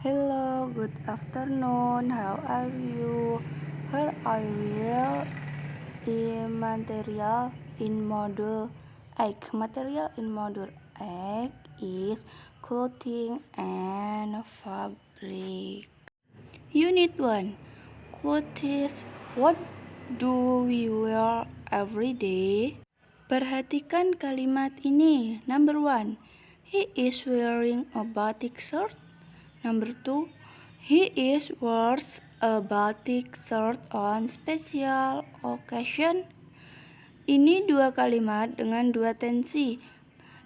Hello, good afternoon. How are you? Here I will material in module 8. Material in module 8 is clothing and fabric. Unit 1. Clothes. What do we wear every day? Perhatikan kalimat ini. Number 1. He is wearing a batik shirt. Number 2. He is wears a batik shirt on special occasion. Ini dua kalimat dengan dua tensi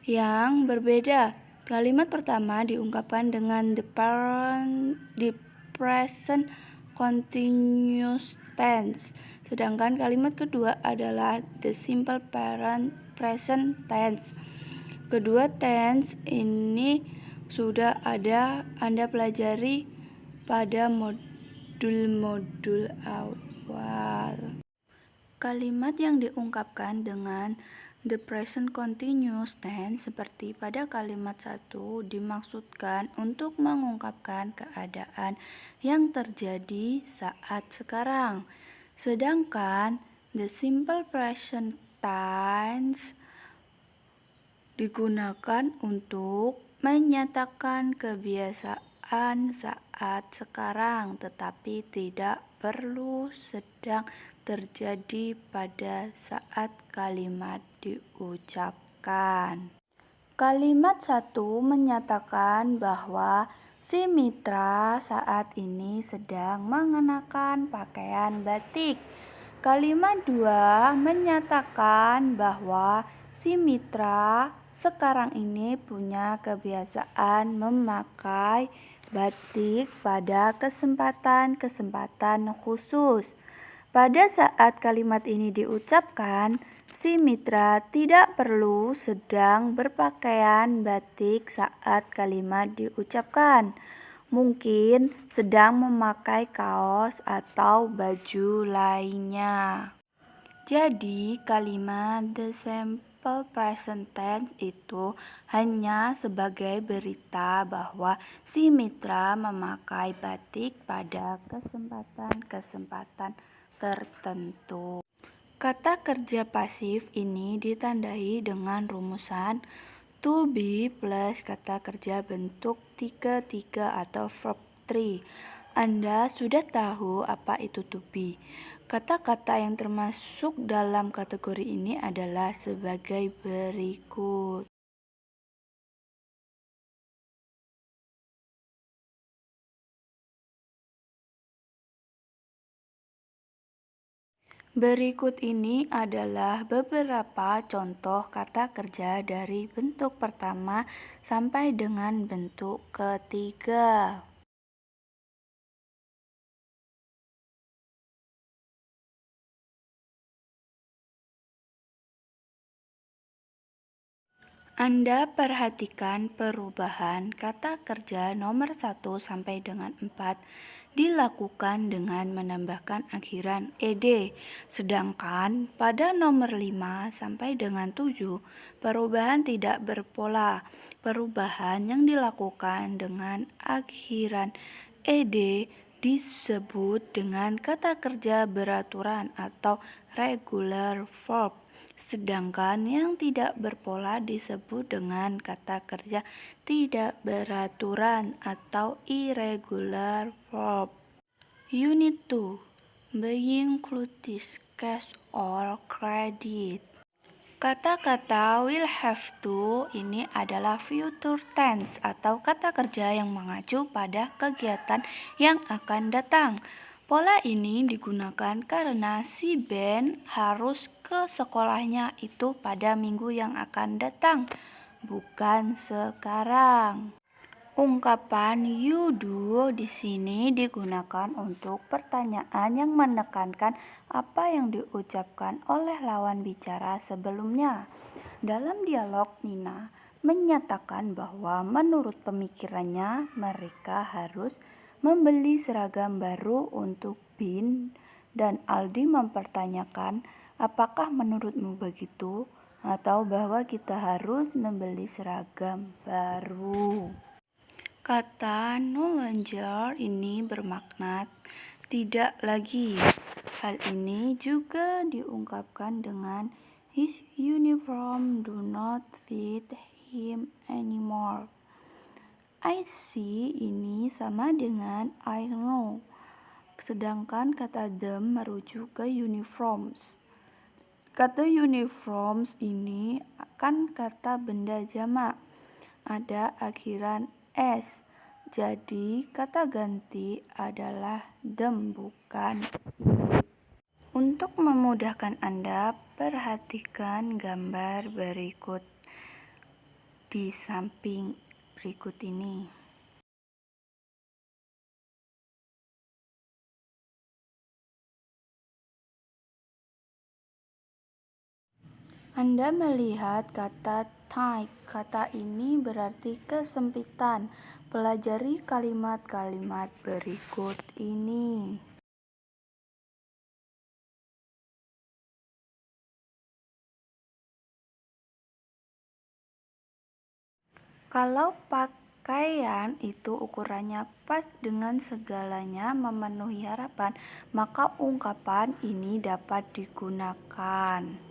yang berbeda. Kalimat pertama diungkapkan dengan the present continuous tense, sedangkan kalimat kedua adalah the simple present tense. Kedua tense ini sudah ada Anda pelajari pada modul-modul awal. Kalimat yang diungkapkan dengan the present continuous tense seperti pada kalimat 1 dimaksudkan untuk mengungkapkan keadaan yang terjadi saat sekarang. Sedangkan the simple present tense digunakan untuk menyatakan kebiasaan saat sekarang, tetapi tidak perlu sedang terjadi pada saat kalimat diucapkan. Kalimat 1 menyatakan bahwa si Mitra saat ini sedang mengenakan pakaian batik. Kalimat 2 menyatakan bahwa si Mitra sekarang ini punya kebiasaan memakai batik pada kesempatan-kesempatan khusus. Pada saat kalimat ini diucapkan, si Mitra tidak perlu sedang berpakaian batik saat kalimat diucapkan. Mungkin sedang memakai kaos atau baju lainnya. Jadi, kalimat the simple present tense itu hanya sebagai berita bahwa si Mitra memakai batik pada kesempatan-kesempatan tertentu. Kata kerja pasif ini ditandai dengan rumusan to be plus kata kerja bentuk 3-3 atau verb 3. Anda sudah tahu apa itu to be. Kata-kata yang termasuk dalam kategori ini adalah sebagai berikut. Berikut ini adalah beberapa contoh kata kerja dari bentuk pertama sampai dengan bentuk ketiga. Anda perhatikan perubahan kata kerja nomor 1 sampai dengan 4 dilakukan dengan menambahkan akhiran ed. Sedangkan pada nomor 5 sampai dengan 7 perubahan tidak berpola. Perubahan yang dilakukan dengan akhiran ed disebut dengan kata kerja beraturan atau regular verb. Sedangkan yang tidak berpola disebut dengan kata kerja tidak beraturan atau irregular verb. Unit 2. Buying clothes, cash or credit. Kata-kata will have to ini adalah future tense atau kata kerja yang mengacu pada kegiatan yang akan datang. Pola ini digunakan karena si Ben harus ke sekolahnya itu pada minggu yang akan datang, bukan sekarang. Ungkapan you do di sini digunakan untuk pertanyaan yang menekankan apa yang diucapkan oleh lawan bicara sebelumnya. Dalam dialog, Nina menyatakan bahwa menurut pemikirannya mereka harus membeli seragam baru untuk Bin, dan Aldi mempertanyakan apakah menurutmu begitu atau bahwa kita harus membeli seragam baru. Kata no longer ini bermakna tidak lagi. Hal ini juga diungkapkan dengan his uniform do not fit him anymore. I see ini sama dengan I know. Sedangkan kata them merujuk ke uniforms. Kata uniforms ini kan kata benda jamak. Ada akhiran s. Jadi kata ganti adalah them bukan. Untuk memudahkan Anda, perhatikan gambar berikut di samping berikut ini. Anda melihat kata tight. Kata ini berarti kesempitan. Pelajari kalimat-kalimat berikut ini. Kalau pakaian itu ukurannya pas dengan segalanya memenuhi harapan, maka ungkapan ini dapat digunakan.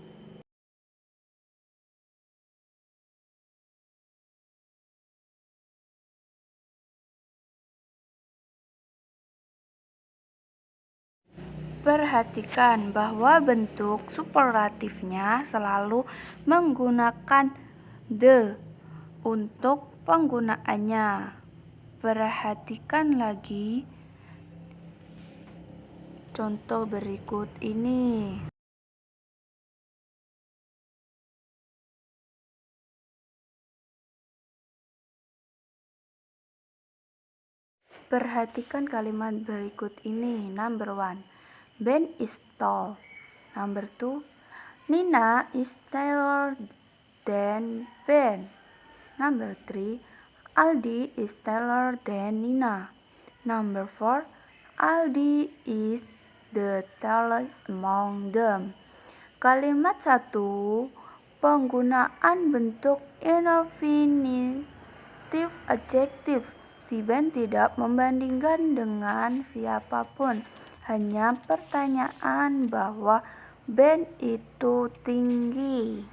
Perhatikan bahwa bentuk superlatifnya selalu menggunakan the untuk penggunaannya. Perhatikan lagi contoh berikut ini. Perhatikan kalimat berikut ini. Number 1, Ben is tall. Number 2, Nina is taller than Ben. Number 3, Aldi is taller than Nina. Number 4, Aldi is the tallest among them. Kalimat 1, penggunaan bentuk infinitive adjective. Si Ben tidak membandingkan dengan siapapun. Hanya pertanyaan bahwa Ben itu tinggi.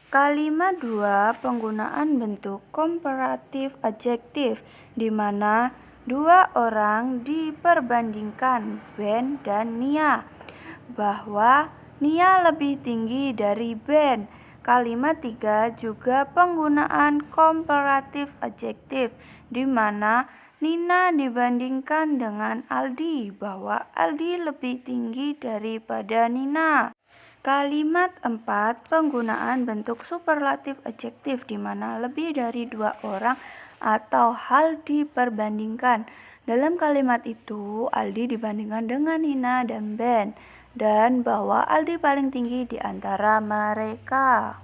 Kalimat 2, penggunaan bentuk comparative adjective, di mana dua orang diperbandingkan, Ben dan Nia, bahwa Nia lebih tinggi dari Ben. Kalimat 3 juga penggunaan comparative adjective, di mana Nina dibandingkan dengan Aldi, bahwa Aldi lebih tinggi daripada Nina. Kalimat 4, penggunaan bentuk superlatif adjektif, di mana lebih dari dua orang atau hal diperbandingkan. Dalam kalimat itu, Aldi dibandingkan dengan Nina dan Ben, dan bahwa Aldi paling tinggi di antara mereka.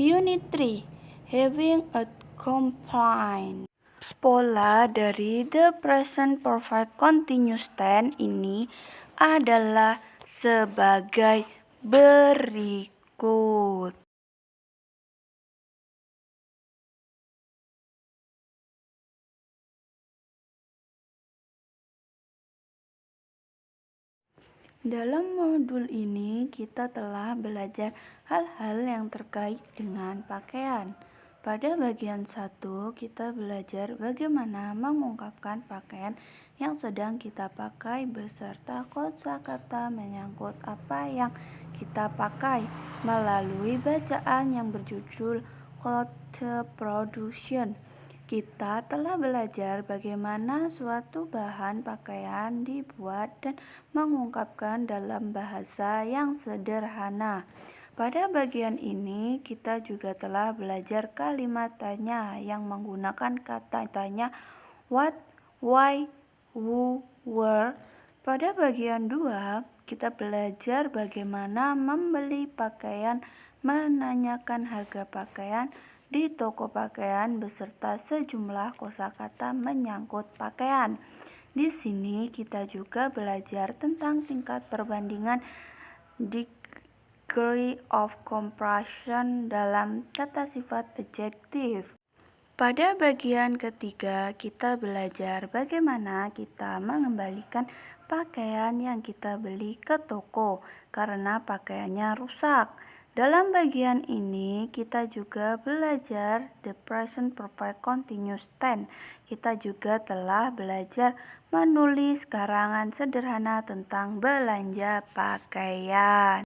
Unit 3, Having a complaint. Pola dari the present perfect continuous tense ini adalah sebagai berikut. Dalam modul ini kita telah belajar hal-hal yang terkait dengan pakaian. Pada bagian 1 kita belajar bagaimana mengungkapkan pakaian yang sedang kita pakai beserta kosakata menyangkut apa yang kita pakai melalui bacaan yang berjudul Clothes Production. Kita telah belajar bagaimana suatu bahan pakaian dibuat dan mengungkapkan dalam bahasa yang sederhana. Pada bagian ini, kita juga telah belajar kalimat tanya yang menggunakan kata tanya what, why, who, where. Pada bagian 2, kita belajar bagaimana membeli pakaian, menanyakan harga pakaian di toko pakaian beserta sejumlah kosakata menyangkut pakaian. Di sini kita juga belajar tentang tingkat perbandingan degree of comparison dalam kata sifat adjektif. Pada bagian ketiga, kita belajar bagaimana kita mengembalikan pakaian yang kita beli ke toko karena pakaiannya rusak. Dalam bagian ini, kita juga belajar the present perfect continuous tense. Kita juga telah belajar menulis karangan sederhana tentang belanja pakaian.